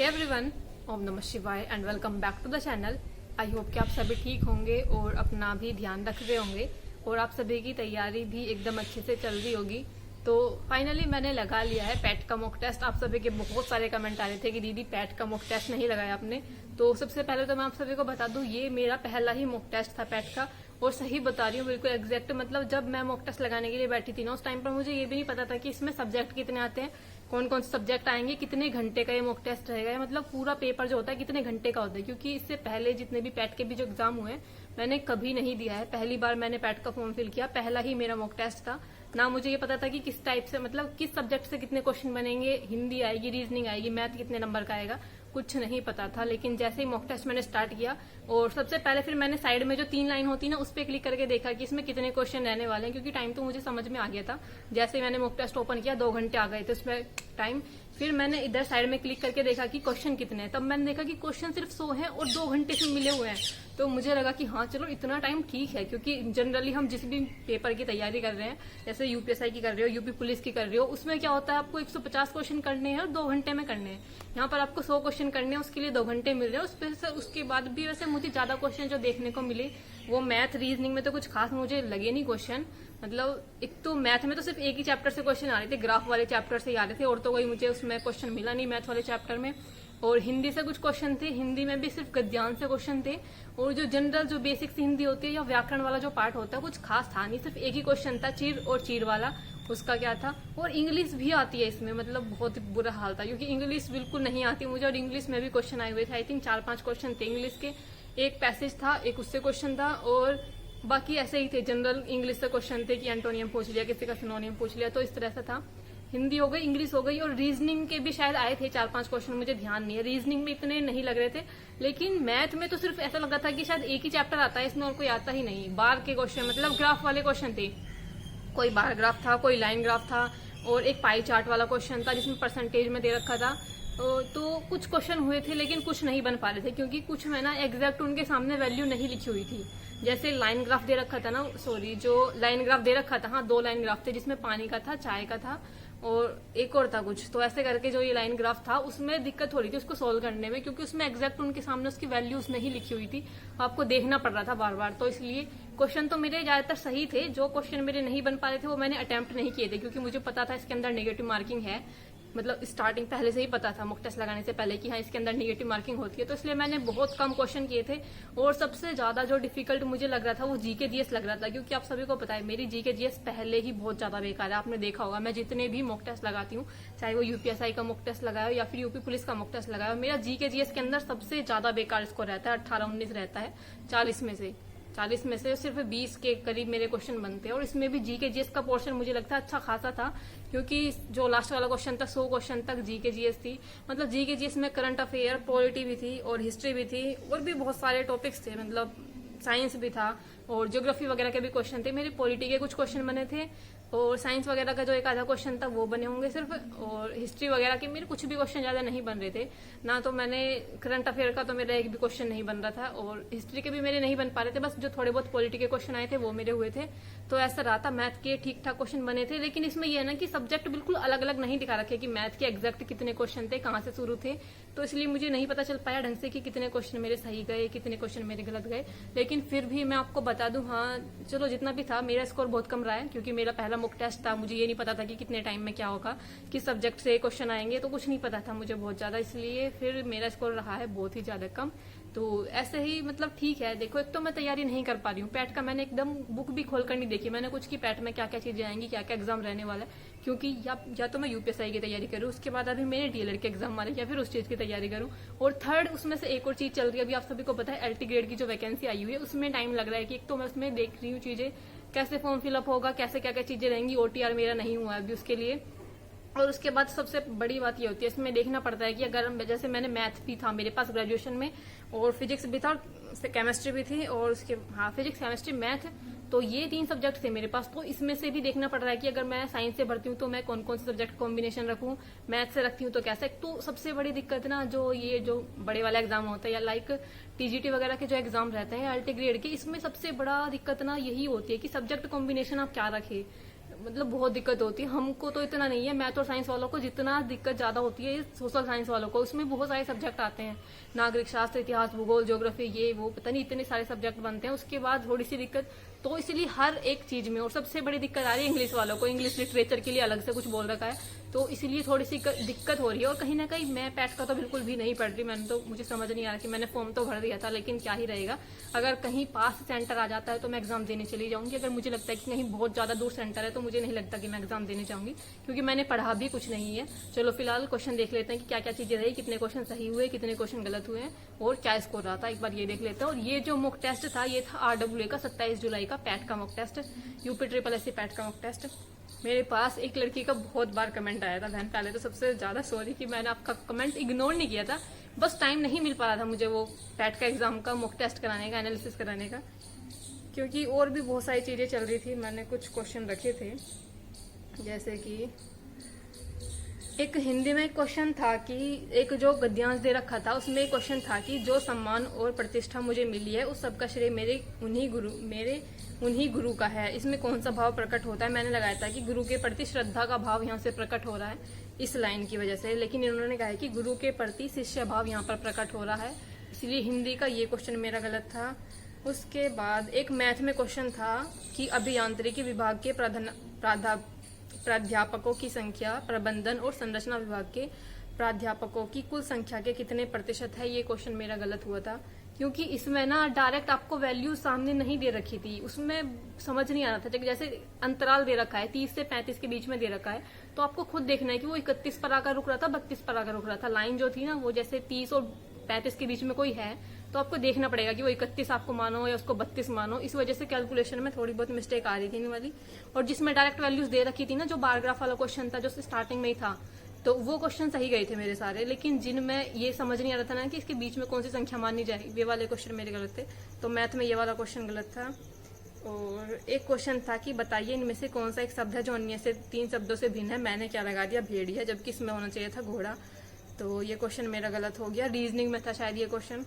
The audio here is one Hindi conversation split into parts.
हे एवरीवन, ओम नमः शिवाय and welcome back to the channel. I hope कि आप सभी ठीक होंगे और अपना भी ध्यान रख रहे होंगे और आप सभी की तैयारी भी एकदम अच्छे से चल रही होगी। तो फाइनली मैंने लगा लिया है पैट का मॉक टेस्ट। आप सभी के बहुत सारे कमेंट आ रहे थे कि दीदी पैट का मॉक टेस्ट नहीं लगाया आपने। तो सबसे पहले तो मैं आप सभी को बता दूं, ये मेरा पहला ही मॉक टेस्ट था पैट का। और सही बता रही हूँ, बिल्कुल एग्जैक्ट। मतलब जब मैं मॉक टेस्ट लगाने के लिए बैठी थी ना, उस टाइम पर मुझे ये भी नहीं पता था कि इसमें सब्जेक्ट कितने आते हैं, कौन कौन से सब्जेक्ट आएंगे, कितने घंटे का ये मॉक टेस्ट रहेगा। मतलब पूरा पेपर जो होता है कितने घंटे का होता है, क्योंकि इससे पहले जितने भी पैट के भी जो एग्जाम हुए हैं मैंने कभी नहीं दिया है। पहली बार मैंने पैट का फॉर्म फिल किया, पहला ही मेरा मॉक टेस्ट था। ना मुझे ये पता था कि किस टाइप से, मतलब किस सब्जेक्ट से कितने क्वेश्चन बनेंगे, हिंदी आएगी, रीजनिंग आएगी, मैथ कितने नंबर का आएगा, कुछ नहीं पता था। लेकिन जैसे ही मॉक टेस्ट मैंने स्टार्ट किया और सबसे पहले फिर मैंने साइड में जो 3 लाइन होती है ना, उस पर क्लिक करके देखा कि इसमें कितने क्वेश्चन रहने वाले हैं, क्योंकि टाइम तो मुझे समझ में आ गया था। जैसे ही मैंने मॉक टेस्ट ओपन किया 2 घंटे आ गए थे उसमें टाइम। फिर मैंने इधर साइड में क्लिक करके देखा कि क्वेश्चन कितने हैं। तब मैंने देखा कि क्वेश्चन सिर्फ 100 हैं और 2 घंटे से मिले हुए हैं। तो मुझे लगा कि हाँ चलो इतना टाइम ठीक है, क्योंकि जनरली हम जिस भी पेपर की तैयारी कर रहे हैं, जैसे यूपीएसआई की कर रहे हो, यूपी पुलिस की कर रहे हो, उसमें क्या होता है आपको 150 क्वेश्चन करने हैं और 2 घंटे में करने हैं। यहाँ पर आपको 100 क्वेश्चन करने हैं, उसके लिए 2 घंटे मिल रहे हैं। उसके बाद भी वैसे मुझे ज्यादा क्वेश्चन जो देखने को मिले वो मैथ रीजनिंग में तो कुछ खास मुझे लगे नहीं क्वेश्चन। मतलब एक तो मैथ में तो सिर्फ एक ही चैप्टर से क्वेश्चन आ रहे थे, ग्राफ वाले चैप्टर से ही आ रहे थे, और तो कोई मुझे उसमें क्वेश्चन मिला नहीं मैथ वाले चैप्टर में। और हिंदी से कुछ क्वेश्चन थे, हिंदी में भी सिर्फ गद्यांश से क्वेश्चन थे। और जो जनरल जो बेसिक हिंदी होती है या व्याकरण वाला जो पार्ट होता है, कुछ खास था नहीं, सिर्फ एक ही क्वेश्चन था, चीर और चीर वाला, उसका क्या था। और इंग्लिश भी आती है इसमें, मतलब बहुत ही बुरा हाल था, क्योंकि इंग्लिश बिल्कुल नहीं आती मुझे। और इंग्लिश में भी क्वेश्चन आए हुए थे, आई थिंक 4-5 क्वेश्चन थे इंग्लिश के। एक पैसेज था, एक उससे क्वेश्चन था, और बाकी ऐसे ही थे जनरल इंग्लिश से क्वेश्चन थे कि एंटोनियम पूछ लिया, किसी का सिनोनियम पूछ लिया। तो इस तरह से था। हिंदी हो गई, इंग्लिश हो गई, और रीजनिंग के भी शायद आए थे 4-5 क्वेश्चन, मुझे ध्यान नहीं है। रीजनिंग में इतने नहीं लग रहे थे, लेकिन मैथ में तो सिर्फ ऐसा लग रहा था कि शायद एक ही चैप्टर आता है इसमें और कोई आता ही नहीं। बार के क्वेश्चन, मतलब ग्राफ वाले क्वेश्चन थे, कोई बार ग्राफ था, कोई लाइन ग्राफ था, और एक पाई चार्ट वाला क्वेश्चन था जिसमें परसेंटेज में दे रखा था। तो कुछ क्वेश्चन हुए थे, लेकिन कुछ नहीं बन पा रहे थे, क्योंकि कुछ में ना एग्जैक्ट उनके सामने वैल्यू नहीं लिखी हुई थी। जैसे लाइन ग्राफ दे रखा था ना, सॉरी, जो लाइन ग्राफ दे रखा था, हाँ 2 लाइन ग्राफ थे, जिसमें पानी का था, चाय का था, और एक और था कुछ। तो ऐसे करके जो ये लाइन ग्राफ था उसमें दिक्कत हो रही थी उसको सोल्व करने में, क्योंकि उसमें एग्जैक्ट उनके सामने उसकी वैल्यूज नहीं लिखी हुई थी, आपको देखना पड़ रहा था बार बार। तो इसलिए क्वेश्चन तो मेरे ज्यादातर सही थे, जो क्वेश्चन मेरे नहीं बन पा रहे थे वो मैंने अटेम्प्ट नहीं किए थे, क्योंकि मुझे पता था इसके अंदर नेगेटिव मार्किंग है। मतलब स्टार्टिंग पहले से ही पता था मॉक टेस्ट लगाने से पहले कि हाँ इसके अंदर नेगेटिव मार्किंग होती है। तो इसलिए मैंने बहुत कम क्वेश्चन किए थे। और सबसे ज्यादा जो डिफिकल्ट मुझे लग रहा था वो जीके जीएस लग रहा था, क्योंकि आप सभी को पता है मेरी जीके जीएस पहले ही बहुत ज्यादा बेकार है। आपने देखा होगा मैं जितने भी मॉक टेस्ट लगाती हूँ, चाहे वो यूपीएसआई का मॉक टेस्ट लगाया या फिर यूपी पुलिस का मॉक टेस्ट लगाया, मेरा जीके जीएस के अंदर सबसे ज्यादा बेकार स्कोर रहता है, 18-19 रहता है 40 में से सिर्फ 20 के करीब मेरे क्वेश्चन बनते हैं। और इसमें भी जीके जीएस का पोर्शन मुझे लगता है अच्छा खासा था, क्योंकि जो लास्ट वाला क्वेश्चन था 100 क्वेश्चन तक जीके जीएस थी। मतलब जीके जीएस में करंट अफेयर, पॉलिटी भी थी और हिस्ट्री भी थी, और भी बहुत सारे टॉपिक्स थे, मतलब साइंस भी था और ज्योग्राफी वगैरह के भी क्वेश्चन थे। मेरे पॉलिटी के कुछ क्वेश्चन बने थे और साइंस वगैरह का जो एक आधा क्वेश्चन था वो बने होंगे सिर्फ, और हिस्ट्री वगैरह के मेरे कुछ भी क्वेश्चन ज्यादा नहीं बन रहे थे ना। तो मैंने करंट अफेयर का तो मेरा एक भी क्वेश्चन नहीं बन रहा था, और हिस्ट्री के भी मेरे नहीं बन पा रहे थे, बस जो थोड़े बहुत पॉलिटी के क्वेश्चन आए थे वो मेरे हुए थे। तो ऐसा रहा था। मैथ के ठीक ठाक क्वेश्चन बने थे, लेकिन इसमें यह है ना कि सब्जेक्ट बिल्कुल अलग अलग नहीं दिखा रखे कि मैथ के एग्जैक्ट कितने क्वेश्चन थे, कहाँ से शुरू थे। तो इसलिए मुझे नहीं पता चल पाया ढंग से कि कितने क्वेश्चन मेरे सही गए, कितने क्वेश्चन मेरे गलत गए। लेकिन फिर भी मैं आपको बता दूं, हाँ चलो जितना भी था मेरा स्कोर बहुत कम रहा है, क्योंकि मेरा पहला मॉक टेस्ट था। मुझे ये नहीं पता था कि कितने टाइम में क्या होगा, किस सब्जेक्ट से क्वेश्चन आएंगे, तो कुछ नहीं पता था मुझे बहुत ज्यादा, इसलिए फिर मेरा स्कोर रहा है बहुत ही ज्यादा कम। तो ऐसे ही मतलब ठीक है। देखो, एक तो मैं तैयारी नहीं कर पा रही हूँ पैट का, मैंने एकदम बुक भी खोलकर नहीं देखी मैंने कुछ की पैट में क्या क्या चीजें आएंगी, क्या क्या एग्जाम रहने वाला है। क्योंकि या तो मैं यूपीएसआई की तैयारी करूँ, उसके बाद अभी मेरे डीएलएड के एग्जाम वाले, या फिर उस चीज की तैयारी करूँ। और थर्ड उसमें से एक और चीज चल रही है, अभी आप सभी को पता है एलटी ग्रेड की जो वैकेंसी आई हुई है, उसमें टाइम लग रहा है कि एक तो मैं उसमें देख रही हूँ चीजें कैसे फॉर्म फिलअप होगा, कैसे क्या क्या चीजें रहेंगी, ओटीआर मेरा नहीं हुआ अभी उसके लिए। और उसके बाद सबसे बड़ी बात ये होती है, इसमें देखना पड़ता है कि अगर जैसे मैंने मैथ भी था मेरे पास ग्रेजुएशन में, और फिजिक्स भी था, और केमिस्ट्री भी थी, और उसके फिजिक्स केमिस्ट्री मैथ, तो ये 3 सब्जेक्ट थे मेरे पास। तो इसमें से भी देखना पड़ रहा है कि अगर मैं साइंस से भरती हूँ तो मैं कौन कौन से सब्जेक्ट कॉम्बिनेशन रखूँ, मैथ से रखती हूँ तो कैसे। तो सबसे बड़ी दिक्कत ना, जो ये जो बड़े वाला एग्जाम होता है या लाइक टीजीटी वगैरह के जो एग्जाम रहते हैं अल्टी ग्रेड के, इसमें सबसे बड़ा दिक्कत ना यही होती है कि सब्जेक्ट कॉम्बिनेशन आप क्या रखे। मतलब बहुत दिक्कत होती है। हमको तो इतना नहीं है, मैथ और साइंस वालों को जितना दिक्कत ज्यादा होती है सोशल साइंस वालों को। उसमें बहुत सारे सब्जेक्ट आते हैं, नागरिक शास्त्र, इतिहास, भूगोल, ज्योग्राफी, ये वो पता नहीं इतने सारे सब्जेक्ट बनते हैं। उसके बाद थोड़ी सी दिक्कत तो इसलिए हर एक चीज में, और सबसे बड़ी दिक्कत आ रही है इंग्लिश वालों को। इंग्लिश लिटरेचर के लिए अलग से कुछ बोल रखा है, तो इसलिए थोड़ी सी दिक्कत हो रही है। और कहीं ना कहीं मैं पैट का तो बिल्कुल भी नहीं पढ़ रही। मैंने तो, मुझे समझ नहीं आ रहा कि मैंने फॉर्म तो भर दिया था, लेकिन क्या ही रहेगा। अगर कहीं पास सेंटर आ जाता है तो मैं एग्जाम देने चली जाऊंगी। अगर मुझे लगता है कि कहीं बहुत ज्यादा दूर सेंटर है तो मुझे नहीं लगता कि मैं एग्जाम देने जाऊंगी, क्योंकि मैंने पढ़ा भी कुछ नहीं है। चलो फिलहाल क्वेश्चन देख लेते हैं कि क्या क्या चीजें रही, कितने क्वेश्चन सही हुए, कितने क्वेश्चन गलत हुए हैं और क्या स्कोर रहा था। एक बार ये देख लेते हैं। और ये जो मॉक टेस्ट था, ये था RWA का 27 जुलाई का पैट का मॉक टेस्ट, UPSSC पैट का मॉक टेस्ट। मेरे पास एक लड़की का बहुत बार कमेंट आया था। बहन, पहले तो सबसे ज्यादा सॉरी कि मैंने आपका कमेंट इग्नोर नहीं किया था, बस टाइम नहीं मिल पा रहा था मुझे वो पैट का एग्जाम का मॉक टेस्ट कराने का, एनालिसिस कराने का, क्योंकि और भी बहुत सारी चीजें चल रही थी। मैंने कुछ क्वेश्चन रखे थे, जैसे कि एक हिंदी में क्वेश्चन था कि एक जो गद्यांश दे रखा था उसमें क्वेश्चन था कि जो सम्मान और प्रतिष्ठा मुझे मिली है उस सबका श्रेय मेरे उन्हीं गुरु का है। इसमें कौन सा भाव प्रकट होता है? मैंने लगाया था कि गुरु के प्रति श्रद्धा का भाव यहाँ से प्रकट हो रहा है इस लाइन की वजह से, लेकिन इन्होंने कहा है कि गुरु के प्रति शिष्य भाव यहाँ पर प्रकट हो रहा है, इसलिए हिंदी का ये क्वेश्चन मेरा गलत था। उसके बाद एक मैथ में क्वेश्चन था कि अभियांत्रिकी विभाग के प्राध्यापकों की संख्या प्रबंधन और संरचना विभाग के प्राध्यापकों की कुल संख्या के कितने प्रतिशत है। ये क्वेश्चन मेरा गलत हुआ था, क्योंकि इसमें ना डायरेक्ट आपको वैल्यू सामने नहीं दे रखी थी, उसमें समझ नहीं आ रहा था। जैसे अंतराल दे रखा है 30 से 35 के बीच में दे रखा है, तो आपको खुद देखना है कि वो 31 पर आकर रुक रहा था, 32 पर आकर रुक रहा था। लाइन जो थी ना वो जैसे 30 और 35 के बीच में कोई है तो आपको देखना पड़ेगा कि वो 31 आपको मानो या उसको 32 मानो। इस वजह से कैलकुलेशन में थोड़ी बहुत मिस्टेक आ रही थी इन वाली। और जिसमें डायरेक्ट वैल्यूज दे रखी थी ना, जो बार ग्राफ वाला क्वेश्चन था जो स्टार्टिंग में ही था, तो वो क्वेश्चन सही गए थे मेरे सारे। लेकिन जिनमें ये समझ नहीं आ रहा था ना कि इसके बीच में कौन सी संख्या मानी जाए, वे वाले क्वेश्चन मेरे गलत थे। तो मैथ में ये वाला क्वेश्चन गलत था। और एक क्वेश्चन था कि बताइए इनमें से कौन सा एक शब्द है जो अन्य से 3 शब्दों से भिन्न है। मैंने क्या लगा दिया, भेड़िया, जबकि इसमें होना चाहिए था घोड़ा। तो ये क्वेश्चन मेरा गलत हो गया। रीजनिंग में था शायद ये क्वेश्चन।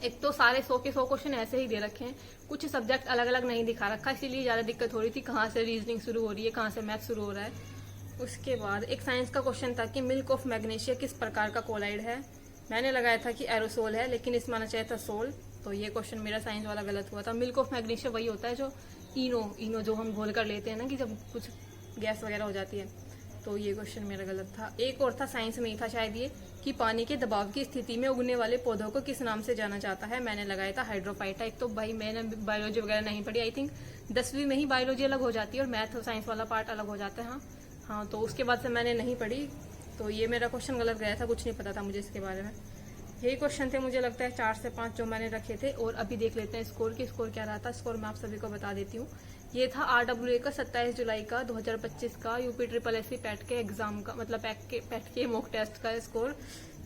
एक तो सारे 100 के 100 क्वेश्चन ऐसे ही दे रखे हैं, कुछ सब्जेक्ट अलग अलग नहीं दिखा रखा, इसीलिए ज्यादा दिक्कत हो रही थी कहाँ से रीजनिंग शुरू हो रही है, कहाँ से मैथ शुरू हो रहा है। उसके बाद एक साइंस का क्वेश्चन था कि मिल्क ऑफ मैग्नीशिया किस प्रकार का कोलाइड है। मैंने लगाया था कि एरोसोल है, लेकिन इसमें आना चाहिए था सोल। तो ये क्वेश्चन मेरा साइंस वाला गलत हुआ था। मिल्क ऑफ मैग्नीशिया वही होता है जो इनो जो हम घोल कर लेते हैं ना, कि जब कुछ गैस वगैरह हो जाती है। तो ये क्वेश्चन मेरा गलत था। एक और था, साइंस में ही था शायद ये, कि पानी के दबाव की स्थिति में उगने वाले पौधों को किस नाम से जाना जाता है। मैंने लगाया था हाइड्रोफाइटा। एक तो भाई मैंने बायोलॉजी वगैरह नहीं पढ़ी, आई थिंक 10वीं में ही बायोलॉजी अलग हो जाती है और मैथ और साइंस वाला पार्ट अलग हो जाता है। हाँ, तो उसके बाद से मैंने नहीं पढ़ी, तो ये मेरा क्वेश्चन गलत गया था, कुछ नहीं पता था मुझे इसके बारे में। यही क्वेश्चन थे मुझे लगता है 4 से 5 जो मैंने रखे थे। और अभी देख लेते हैं स्कोर की, स्कोर क्या रहा था। स्कोर मैं आप सभी को बता देती हूँ। ये था RWA का 27 जुलाई का 2025 का UPSSC पैट के एग्जाम का, मतलब पैट के मॉक टेस्ट का स्कोर।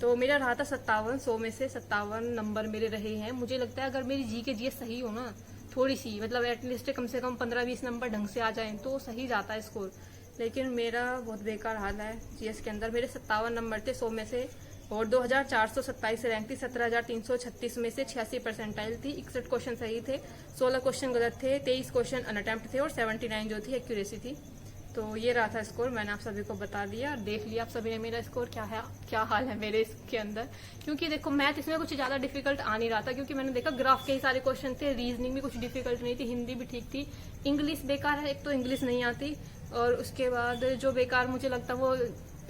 तो मेरा रहा था 57, 100 में से 57 नंबर मेरे रहे हैं। मुझे लगता है अगर मेरी जी के जीएस सही हो ना, थोड़ी सी, मतलब एटलीस्ट कम से कम 15-20 नंबर ढंग से आ जाए तो सही जाता है स्कोर। लेकिन मेरा बहुत बेकार हाल है जीएस के अंदर। मेरे 57 नंबर थे 100 में से, और 2427 रैंक थी। 17336 में से 86 परसेंटाइल थी। 61 क्वेश्चन सही थे, 16 क्वेश्चन गलत थे, 23 क्वेश्चन अनअटेम्प्ट थे और 79 जो थी एक्यूरेसी थी। तो ये रहा था स्कोर, मैंने आप सभी को बता दिया। देख लिया आप सभी ने मेरा स्कोर क्या है, क्या हाल है मेरे इसके अंदर। क्योंकि देखो मैथ इसमें कुछ ज्यादा डिफिकल्ट आ नहीं रहा था, क्योंकि मैंने देखा ग्राफ के ही सारे क्वेश्चन थे। रीजनिंग भी कुछ डिफिकल्ट नहीं थी, हिंदी भी ठीक थी। इंग्लिश बेकार है, एक तो इंग्लिश नहीं आती, और उसके बाद जो बेकार मुझे लगता वो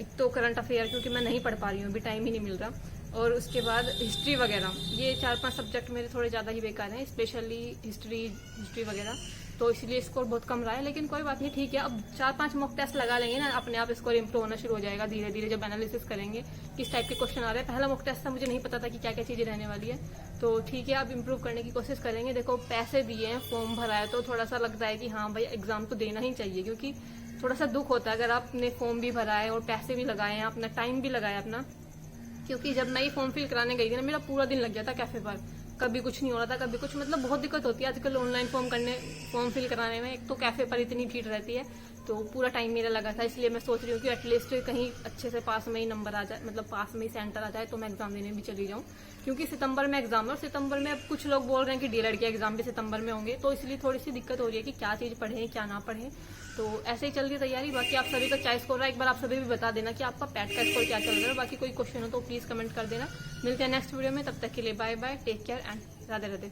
एक तो करंट अफेयर, क्योंकि मैं नहीं पढ़ पा रही हूँ, अभी टाइम ही नहीं मिल रहा। और उसके बाद हिस्ट्री वगैरह, ये 4-5 सब्जेक्ट मेरे थोड़े ज्यादा ही बेकार हैं, स्पेशली हिस्ट्री वगैरह। तो इसलिए स्कोर बहुत कम रहा है, लेकिन कोई बात नहीं, ठीक है। अब 4-5 मॉक टेस्ट लगा लेंगे ना, अपने आप स्कोर इंप्रूव होना शुरू हो जाएगा धीरे धीरे, जब एनालिसिस करेंगे किस टाइप के क्वेश्चन आ रहे हैं। पहला मॉक टेस्ट था, मुझे नहीं पता था कि क्या क्या चीजें रहने वाली है। तो ठीक है, अब इम्प्रूव करने की कोशिश करेंगे। देखो पैसे दिए हैं, फॉर्म भरा है, तो थोड़ा सा लगता है कि हाँ भाई एग्जाम तो देना ही चाहिए, क्योंकि थोड़ा सा दुख होता है अगर आपने फॉर्म भी भरा है और पैसे भी लगाए हैं, अपना टाइम भी लगाया अपना। क्योंकि जब मैं ये फॉर्म फिल कराने गई थी ना, मेरा पूरा दिन लग गया था कैफे पर, कभी कुछ नहीं हो रहा था, कभी कुछ, मतलब बहुत दिक्कत होती है आजकल ऑनलाइन फॉर्म फिल कराने में। एक तो कैफे पर इतनी भीड़ रहती है, तो पूरा टाइम मेरा लगा था, इसलिए मैं सोच रही हूँ कि एटलीस्ट कहीं अच्छे से पास में ही नंबर आ जाए, मतलब पास में ही सेंटर आ जाए तो मैं एग्जाम देने भी चली जाऊँ, क्योंकि सितंबर में एग्जाम है और सितंबर में अब कुछ लोग बोल रहे हैं कि डीएलएड के एग्जाम भी सितंबर में होंगे, तो इसलिए थोड़ी सी दिक्कत हो रही है कि क्या चीज़ पढ़ें क्या ना पढ़ें। तो ऐसे ही चल रही तैयारी। बाकी आप सभी का क्या स्कोर है एक बार आप सभी भी बता देना कि आपका पैट का स्कोर क्या चल रहा है। बाकी कोई क्वेश्चन हो तो प्लीज़ कमेंट कर देना। मिलते हैं नेक्स्ट वीडियो में, तब तक के लिए bye bye, take care and Radhe Radhe.